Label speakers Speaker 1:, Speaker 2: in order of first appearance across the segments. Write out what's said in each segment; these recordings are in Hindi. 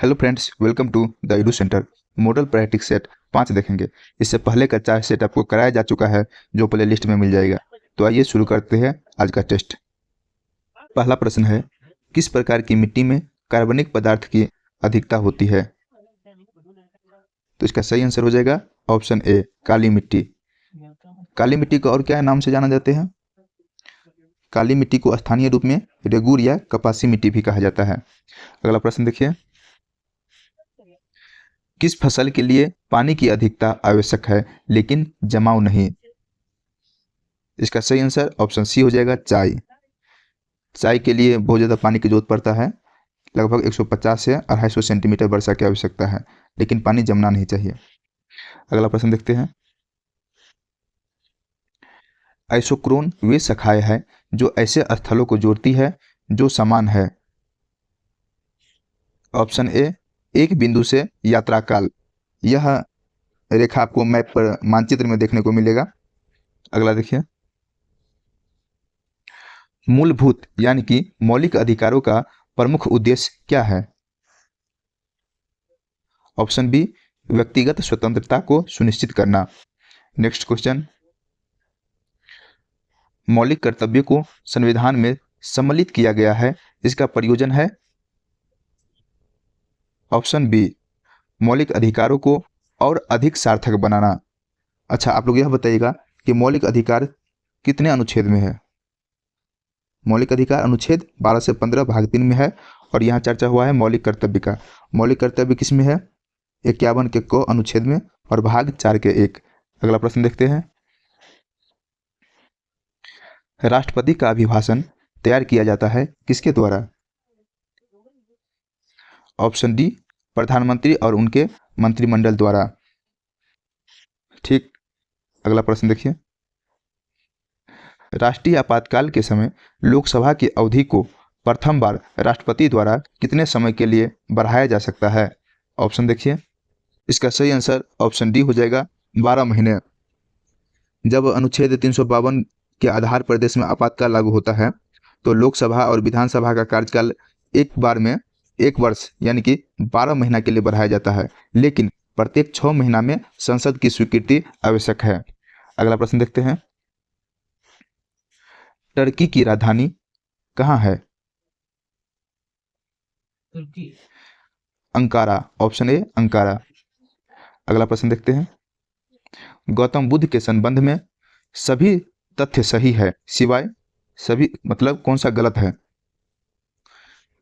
Speaker 1: Hello friends, welcome to the edu centre. Model practice set 5 देखेंगे। इससे पहले का 4 सेट आपको कराया जा चुका है, जो प्ले लिस्ट में मिल जाएगा। तो आइए शुरू करते हैं आज का टेस्ट। पहला प्रश्न है, किस प्रकार की मिट्टी में कार्बनिक पदार्थ की अधिकता होती है? तो इसका सही आंसर हो जाएगा ऑप्शन ए, काली मिट्टी। काली मिट्टी को और क्या नाम से जाना जाते हैं? काली मिट्टी को स्थानीय रूप में रेगूर या कपासी मिट्टी भी कहा जाता है। अगला प्रश्न देखिए, किस फसल के लिए पानी की अधिकता आवश्यक है लेकिन जमाव नहीं? इसका सही आंसर ऑप्शन सी हो जाएगा, चाय। चाय के लिए बहुत ज़्यादा पानी की जरूरत पड़ता है। लगभग 150 से 250 सेंटीमीटर वर्षा की आवश्यकता है, लेकिन पानी जमना नहीं चाहिए। अगला प्रश्न देखते हैं, आइसोक्रोन वे शाखाएं हैं जो ऐसे स्थलों को जोड़ती है जो समान है। ऑप्शन ए, एक बिंदु से यात्रा काल। यह रेखा आपको मैप पर मानचित्र में देखने को मिलेगा। अगला देखिए, मूलभूत यानी कि मौलिक अधिकारों का प्रमुख उद्देश्य क्या है? ऑप्शन बी, व्यक्तिगत स्वतंत्रता को सुनिश्चित करना। नेक्स्ट क्वेश्चन, मौलिक कर्तव्यों को संविधान में सम्मिलित किया गया है, इसका प्रयोजन है? ऑप्शन बी, मौलिक अधिकारों को और अधिक सार्थक बनाना। अच्छा, आप लोग यह बताइएगा कि मौलिक अधिकार कितने अनुच्छेद में है? मौलिक अधिकार अनुच्छेद 12 से 15 भाग 3 में है, और यहाँ चर्चा हुआ है मौलिक कर्तव्य का। मौलिक कर्तव्य किस में है? 51 के को अनुच्छेद में और भाग 4 के 1। अगला प्रश्न देखते हैं, राष्ट्रपति का अभिभाषण तैयार किया जाता है किसके द्वारा? ऑप्शन डी, प्रधानमंत्री और उनके मंत्रिमंडल द्वारा। ठीक। अगला प्रश्न देखिए, राष्ट्रीय आपातकाल के समय लोकसभा की अवधि को प्रथम बार राष्ट्रपति द्वारा कितने समय के लिए बढ़ाया जा सकता है? ऑप्शन देखिए, इसका सही आंसर ऑप्शन डी हो जाएगा, 12 महीने। जब अनुच्छेद 352 के आधार पर देश में आपातकाल लागू होता है, तो लोकसभा और विधानसभा का कार्यकाल एक बार में 1 वर्ष यानी कि 12 महीना के लिए बढ़ाया जाता है, लेकिन प्रत्येक 6 महीना में संसद की स्वीकृति आवश्यक है। अगला प्रश्न देखते हैं, टर्की की राजधानी कहाँ है? अंकारा। Option A, Ankara. अगला प्रश्न देखते हैं, गौतम बुद्ध के संबंध में सभी तथ्य सही है सिवाय सभी मतलब कौन सा गलत है?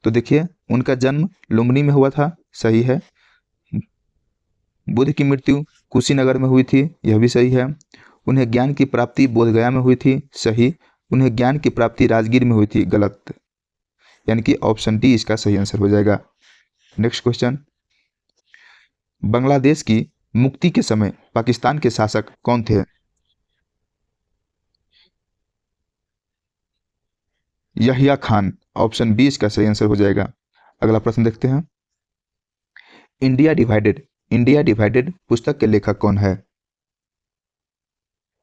Speaker 1: तो देखिए, उनका जन्म लुम्बिनी में हुआ था, सही है। बुद्ध की मृत्यु कुशीनगर में हुई थी, यह भी सही है। उन्हें ज्ञान की प्राप्ति बोधगया में हुई थी, सही। उन्हें ज्ञान की प्राप्ति राजगीर में हुई थी, गलत। यानी कि ऑप्शन डी इसका सही आंसर हो जाएगा। नेक्स्ट क्वेश्चन, बांग्लादेश की मुक्ति के समय पाकिस्तान के शासक कौन थे? यहिया खान। ऑप्शन बी इसका सही आंसर हो जाएगा। अगला प्रश्न देखते हैं, इंडिया डिवाइडेड पुस्तक के लेखक कौन है?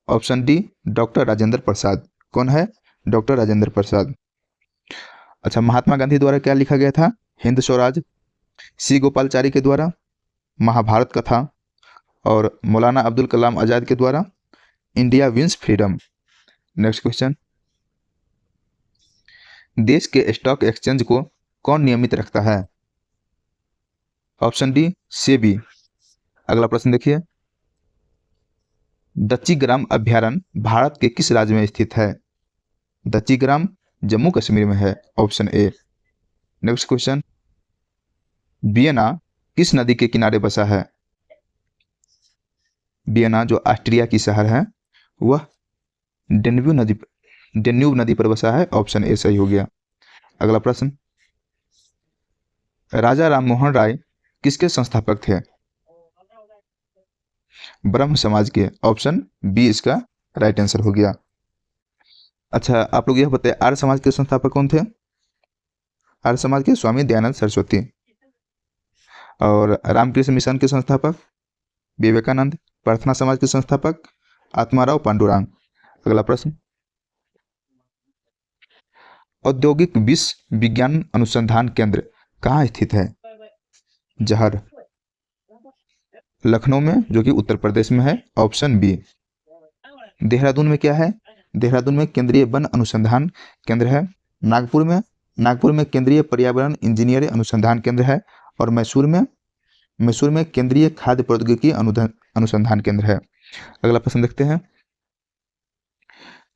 Speaker 1: ऑप्शन डी, डॉक्टर राजेंद्र प्रसाद। कौन है? डॉक्टर राजेंद्र प्रसाद। अच्छा, महात्मा गांधी द्वारा क्या लिखा गया था? हिंद स्वराज। सी गोपालचारी के द्वारा महाभारत कथा, और मौलाना अब्दुल कलाम आजाद के द्वारा India wins freedom. Next question, देश के स्टॉक एक्सचेंज को कौन नियमित रखता है? Option D, SEBI. अगला प्रश्न देखिए, दच्चीग्राम अभ्यारण्य भारत के किस राज्य में स्थित है? दच्चीग्राम जम्मू कश्मीर में है, option A. Next question, Vienna किस नदी के किनारे बसा है? वियना जो ऑस्ट्रिया की शहर है, वह डेन्यूब नदी पर बसा है, ऑप्शन ए सही हो गया। अगला प्रश्न, राजा राममोहन राय किसके संस्थापक थे? ब्रह्म समाज के, ऑप्शन बी इसका राइट आंसर हो गया। अच्छा, आप लोग यह बताइए, आर्य समाज के संस्थापक कौन थे? आर्य समाज के स्वामी दयानंद सरस्वती। और रामकृष्ण मिशन के संस्थापक विवेकानंद। प्रार्थना समाज के संस्थापक आत्माराव पांडुरंग। अगला प्रश्न, औद्योगिक विश्व विज्ञान अनुसंधान केंद्र कहाँ स्थित है? जहर। लखनऊ में, जो कि उत्तर प्रदेश में है, ऑप्शन बी। देहरादून में क्या है? देहरादून में केंद्रीय वन अनुसंधान केंद्र है। नागपुर में केंद्रीय पर्यावरण इंजीनियरी अनुसंधान केंद्र है। और मैसूर में केंद्रीय खाद्य प्रौद्योगिकी अनुसंधान केंद्र है। अगला प्रश्न देखते हैं।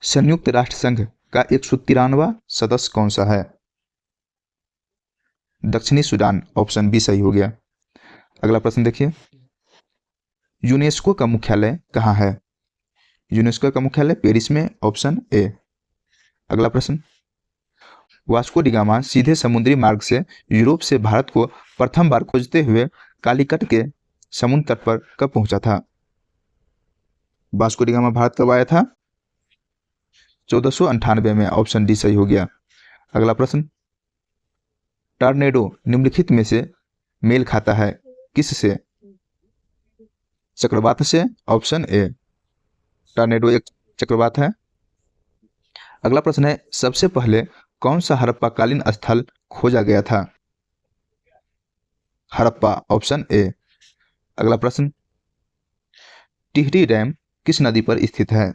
Speaker 1: संयुक्त राष्ट्र संघ का 193वां सदस्य कौन सा है? दक्षिणी सूडान, ऑप्शन बी सही हो गया। अगला प्रश्न देखिए। यूनेस्को का मुख्यालय कहाँ है? यूनेस्को का मुख्यालय पेरिस में, ऑप्शन ए। अगला प्रश्न। वास्को डी गामा सीधे समुद्री मार्ग से यूरोप से भारत को प्रथम बार खोजते हुए कालीकट के समुद्र तट पर कब पहुंचा था? वास्को डी गामा भारत कब आया था? 1498 में, ऑप्शन डी सही हो गया। अगला प्रश्न। टॉर्नेडो निम्नलिखित में से मेल खाता है किससे? चक्रवात से, ऑप्शन ए। टॉर्नेडो एक चक्रवात है। अगला प्रश्न है। सबसे पहले कौन सा हड़प्पाकालीन स्थल खोजा गया था? Harappa, option A. अगला प्रश्न। टिहरी डैम किस नदी पर स्थित है?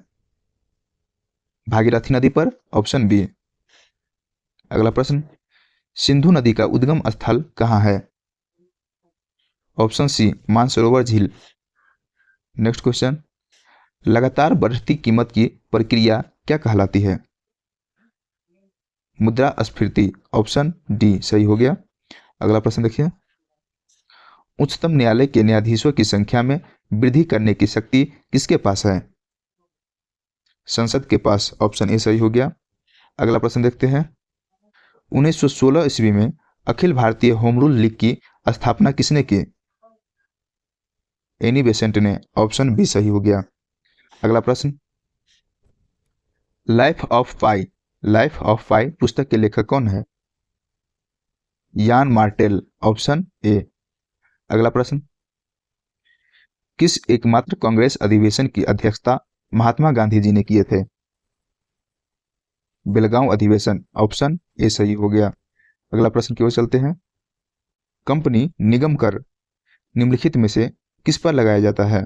Speaker 1: भागीरथी नदी पर, ऑप्शन बी। अगला प्रश्न। सिंधु नदी का उद्गम स्थल कहाँ है? ऑप्शन सी, मानसरोवर झील। Next question. लगातार बढ़ती कीमत की प्रक्रिया क्या कहलाती है? मुद्रास्फीति, ऑप्शन डी सही हो गया। अगला प्रश्न देखिए। उच्चतम न्यायालय के न्यायाधीशों की संख्या में वृद्धि करने की शक्ति किसके पास है? संसद के पास, ऑप्शन ए सही हो गया। अगला प्रश्न देखते हैं। 1916 ईस्वी में Akhil Bharatiya home rule league की स्थापना किसने की? एनी बेसेंट ने, ऑप्शन बी सही हो गया। अगला प्रश्न। लाइफ ऑफ पाई पुस्तक के लेखक कौन है? यान मार्टेल, ऑप्शन ए। अगला प्रश्न। किस एकमात्र कांग्रेस अधिवेशन की अध्यक्षता महात्मा गांधी जी ने किए थे? बेलगांव अधिवेशन, ऑप्शन ए सही हो गया। अगला प्रश्न की ओर चलते हैं। कंपनी निगम कर निम्नलिखित में से किस पर लगाया जाता है?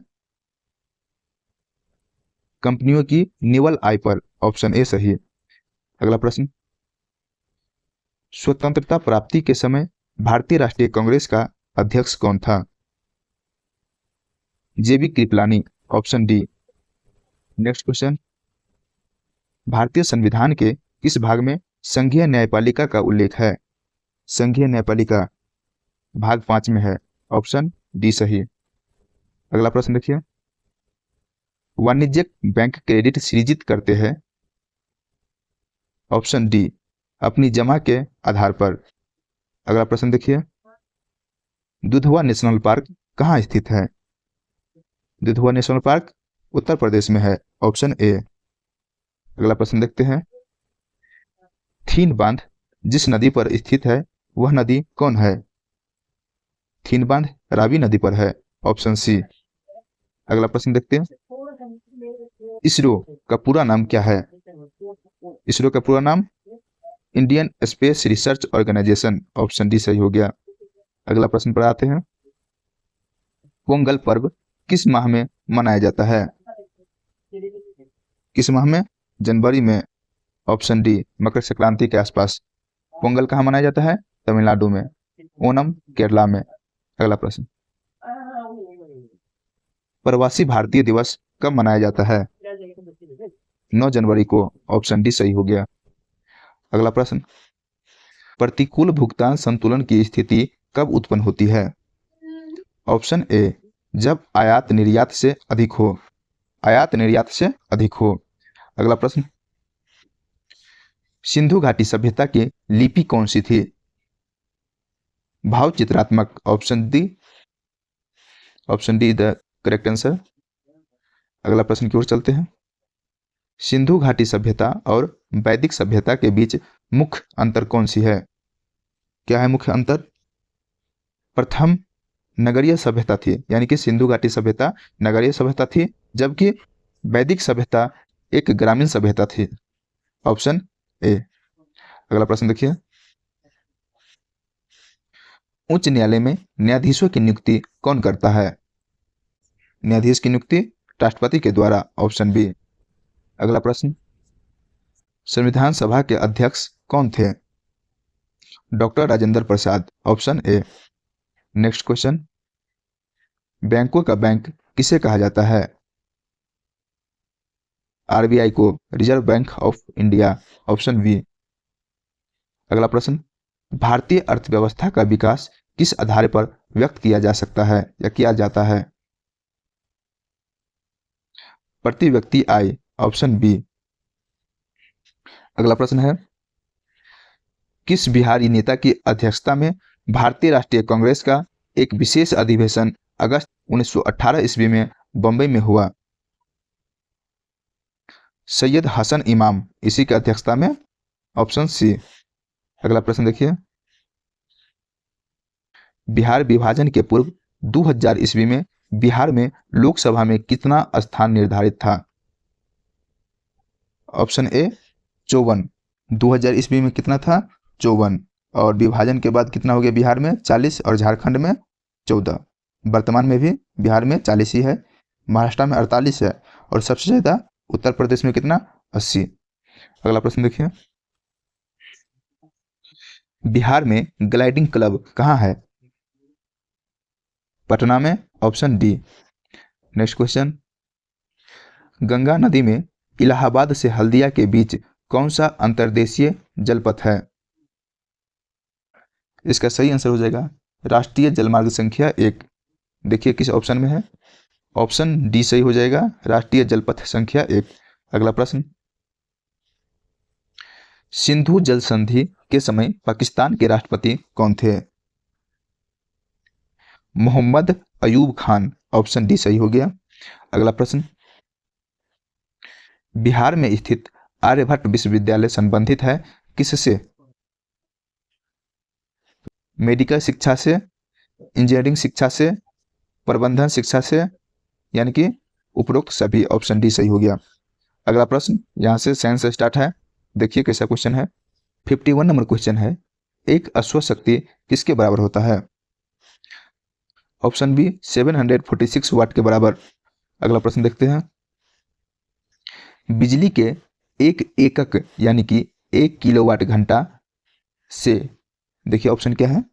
Speaker 1: कंपनियों की निवल आय पर, ऑप्शन ए सही। अगला प्रश्न। स्वतंत्रता प्राप्ति के समय भारतीय राष्ट्रीय कांग्रेस का अध्यक्ष कौन था? JB Kripalani, option D. Next question. भारतीय संविधान के किस भाग में संघीय न्यायपालिका का उल्लेख है? संघीय न्यायपालिका भाग 5 में है, ऑप्शन डी सही। अगला प्रश्न देखिए। वाणिज्यिक बैंक क्रेडिट सृजित करते हैं, ऑप्शन डी, अपनी जमा के आधार पर। अगला प्रश्न देखिए। दुधवा नेशनल पार्क कहाँ स्थित है? दुधवा नेशनल पार्क उत्तर प्रदेश में है, ऑप्शन ए। अगला प्रश्न देखते हैं। थीन बांध जिस नदी पर स्थित है वह नदी कौन है? थीन बांध रावी नदी पर है, ऑप्शन सी। अगला प्रश्न देखते हैं। इसरो का पूरा नाम क्या है? इसरो का पूरा नाम Indian Space Research Organisation, option D सही हो गया। अगला प्रश्न पर आते हैं। पोंगल पर्व किस माह में मनाया जाता है? किस माह में? जनवरी में, ऑप्शन डी, मकर संक्रांति के आसपास। पोंगल कहाँ मनाया जाता है? तमिलनाडु में। ओणम केरला में। अगला प्रश्न। प्रवासी भारतीय दिवस कब मनाया जाता है? 9 जनवरी को, ऑप्शन डी सही हो गया। अगला प्रश्न। प्रतिकूल भुगतान संतुलन की स्थिति कब उत्पन्न होती है? ऑप्शन ए, जब आयात निर्यात से अधिक हो। आयात निर्यात से अधिक हो। अगला प्रश्न। सिंधु घाटी सभ्यता की लिपि कौन सी थी? भाव चित्रात्मक, option D, option D the correct answer. अगला प्रश्न की ओर चलते हैं। सिंधु घाटी सभ्यता और वैदिक सभ्यता के बीच मुख्य अंतर कौन सी है? क्या है मुख्य अंतर? प्रथम नगरीय सभ्यता थी, यानी कि सिंधु घाटी सभ्यता नगरीय सभ्यता थी, जबकि वैदिक सभ्यता एक ग्रामीण सभ्यता थी, ऑप्शन ए। अगला प्रश्न देखिए। उच्च न्यायालय में न्यायाधीशों की नियुक्ति कौन करता है? न्यायाधीश की नियुक्ति राष्ट्रपति के द्वारा, ऑप्शन बी। अगला प्रश्न, संविधान सभा के अध्यक्ष कौन थे? Doctor Rajendra Prasad, option A. Next question, बैंकों का बैंक किसे कहा जाता है? आरबीआई को, Reserve Bank of India, option B. अगला प्रश्न, भारतीय अर्थव्यवस्था का विकास किस आधार पर व्यक्त किया जा सकता है या किया जाता है? प्रति व्यक्ति आय, ऑप्शन बी। अगला प्रश्न है, किस बिहारी नेता की अध्यक्षता में भारतीय राष्ट्रीय कांग्रेस का एक विशेष अधिवेशन अगस्त 1918 ईस्वी में बंबई में हुआ? सैयद हसन इमाम, इसी की अध्यक्षता में, ऑप्शन सी। अगला प्रश्न देखिए, बिहार विभाजन के पूर्व 2000 ईस्वी में बिहार में लोकसभा में कितना स्थान निर्धारित था? Option A 54। 2000 ईस्वी में कितना था? 54। और विभाजन के बाद कितना हो गया बिहार में? 40 और झारखंड में 14। वर्तमान में भी बिहार में 40 ही है, महाराष्ट्र में 48 है और सबसे ज़्यादा उत्तर प्रदेश में कितना? 80। अगला प्रश्न देखिए, बिहार में ग्लाइडिंग क्लब कहाँ है? पटना में, option D. Next question, Ganga नदी में इलाहाबाद से हल्दिया के बीच कौन सा अंतर्देशीय जलपथ है? इसका सही आंसर हो जाएगा राष्ट्रीय जलमार्ग संख्या 1। देखिए किस ऑप्शन में है, ऑप्शन डी सही हो जाएगा, राष्ट्रीय जलपथ संख्या 1। अगला प्रश्न, सिंधु जल संधि के समय पाकिस्तान के राष्ट्रपति कौन थे? मोहम्मद अयूब खान, ऑप्शन डी सही हो गया। अगला प्रश्न, बिहार में स्थित आर्यभट्ट विश्वविद्यालय संबंधित है किससे? मेडिकल शिक्षा से, इंजीनियरिंग शिक्षा से, प्रबंधन शिक्षा से, यानी कि उपरोक्त सभी, ऑप्शन डी सही हो गया। अगला प्रश्न, यहाँ से साइंस स्टार्ट है, देखिए कैसा क्वेश्चन है। 51 नंबर क्वेश्चन है, एक अश्व शक्ति किसके बराबर होता है? ऑप्शन बी 746 वाट के बराबर। अगला प्रश्न देखते हैं, बिजली के एक एकक यानी कि 1 किलोवाट घंटा से, देखिए ऑप्शन क्या है,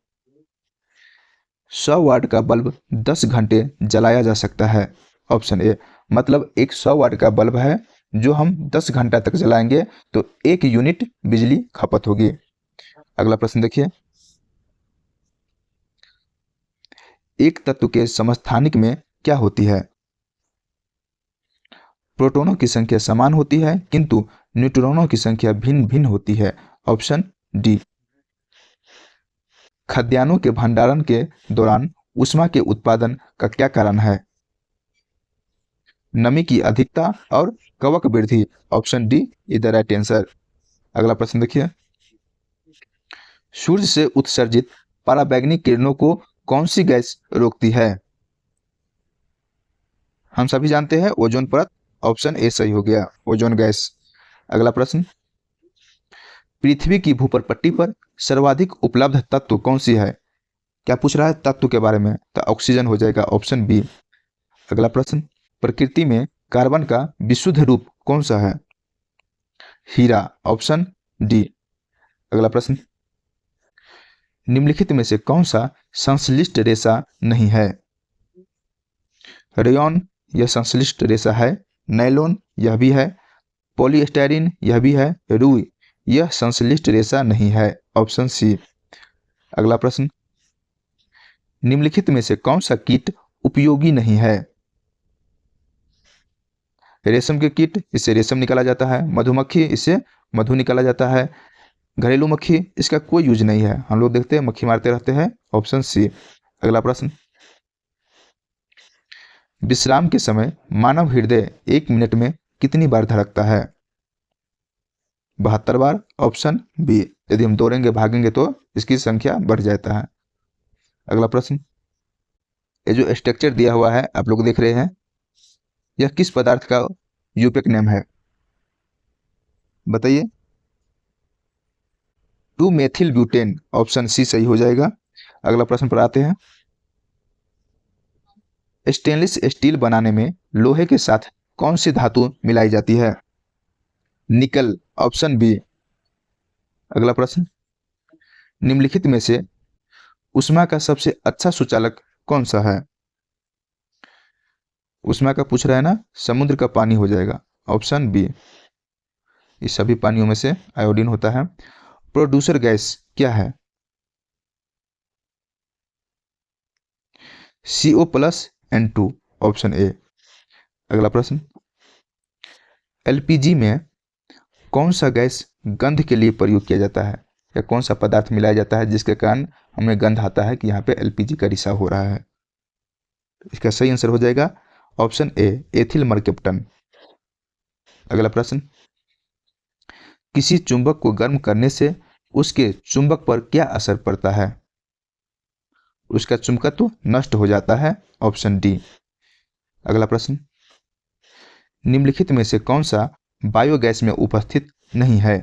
Speaker 1: 100 वाट का बल्ब 10 घंटे जलाया जा सकता है, ऑप्शन ए। मतलब एक 100 वाट का बल्ब है जो हम 10 घंटा तक जलाएंगे तो 1 यूनिट बिजली खपत होगी। अगला प्रश्न देखिए, एक तत्व के समस्थानिक में क्या होती है? प्रोटॉनों की संख्या समान होती है किंतु न्यूट्रॉनों की संख्या भिन्न भिन्न होती है, ऑप्शन डी। खाद्यान्नों के भंडारण के दौरान ऊष्मा के उत्पादन का क्या कारण है? नमी की अधिकता और कवक वृद्धि, option D is the right answer. अगला प्रश्न देखिए, सूर्य से उत्सर्जित पराबैंगनी किरणों को कौन सी गैस रोकती है? हम सभी जानते हैं ओजोन परत, ऑप्शन ए सही हो गया, ओजोन गैस। अगला प्रश्न, पृथ्वी की भूपटपट्टी पर सर्वाधिक उपलब्ध तत्व कौन सी है? क्या पूछ रहा है तत्व के बारे में, तो ऑक्सीजन हो जाएगा, ऑप्शन बी। अगला प्रश्न, प्रकृति में कार्बन का विशुद्ध रूप कौन सा है? हीरा, ऑप्शन डी। अगला प्रश्न, निम्नलिखित में से कौन सा संश्लिष्ट रेशा नहीं है? रेयॉन, यह संश्लिष्ट रेशा है। नायलॉन, यह भी है। पॉलीस्टाइरीन, यह भी है। रुई, यह संश्लिष्ट रेशा नहीं है, ऑप्शन सी। अगला प्रश्न, निम्नलिखित में से कौन सा कीट उपयोगी नहीं है? रेशम के कीट, इससे रेशम निकाला जाता है। मधुमक्खी, इससे मधु निकाला जाता है। घरेलू मक्खी, इसका कोई यूज नहीं है, हम लोग देखते हैं मक्खी मारते रहते हैं, ऑप्शन सी। अगला प्रश्न, विश्राम के समय मानव हृदय 1 मिनट में कितनी बार धड़कता है? 72 बार, ऑप्शन बी। यदि हम दौड़ेंगे भागेंगे तो इसकी संख्या बढ़ जाता है। अगला प्रश्न, ये जो स्ट्रक्चर दिया हुआ है आप लोग देख रहे हैं, यह किस पदार्थ का यूपिक नेम है? बताइए। 2 मेथिल ब्यूटेन, ऑप्शन सी सही हो जाएगा। अगला प्रश्न पर आते हैं। स्टेनलेस स्टील बनाने में लोहे के साथ कौन सी धातु मिलाई जाती है? निकल, ऑप्शन बी। अगला प्रश्न, निम्नलिखित में से ऊष्मा का सबसे अच्छा सुचालक कौन सा है? ऊष्मा का पूछ रहा है ना, समुद्र का पानी हो जाएगा, ऑप्शन बी। इस सभी पानियों में से आयोडीन होता है। प्रोड्यूसर गैस क्या है? CO+N2, option A. अगला प्रश्न, एलपीजी में कौन सा गैस गंध के लिए प्रयोग किया जाता है, या कौन सा पदार्थ मिलाया जाता है जिसके कारण हमें गंध आता है कि यहाँ पे एलपीजी का रिसाव हो रहा है? इसका सही आंसर हो जाएगा ऑप्शन ए, एथिल मरकेप्टन। अगला प्रश्न, किसी चुंबक को गर्म करने से उसके चुंबक पर क्या असर पड़ता है? उसका चुंबकत्व नष्ट हो जाता है, ऑप्शन डी। अगला प्रश्न, निम्नलिखित में से कौन सा बायोगैस में उपस्थित नहीं है?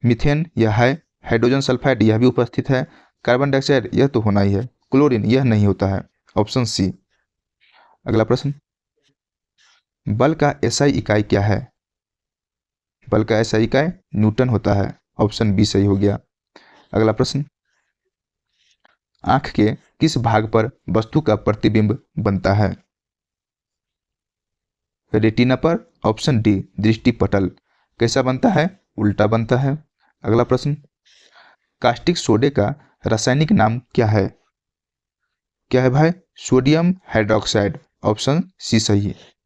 Speaker 1: मीथेन यह है, हाइड्रोजन सल्फाइड यह भी उपस्थित है, कार्बन डाइऑक्साइड यह तो होना ही है, क्लोरीन यह नहीं होता है, ऑप्शन सी। अगला प्रश्न, बल का एसआई इकाई क्या है? बल का एसआई इकाई न्यूटन होता है, ऑप्शन बी सही हो गया। अगला प्रश्न, आंख के किस भाग पर वस्तु का प्रतिबिंब बनता है? रेटिना पर, ऑप्शन डी, दृष्टिपटल। कैसा बनता है? उल्टा बनता है। अगला प्रश्न, कास्टिक सोडे का रासायनिक नाम क्या है? क्या है भाई? सोडियम हाइड्रोक्साइड, ऑप्शन सी सही है।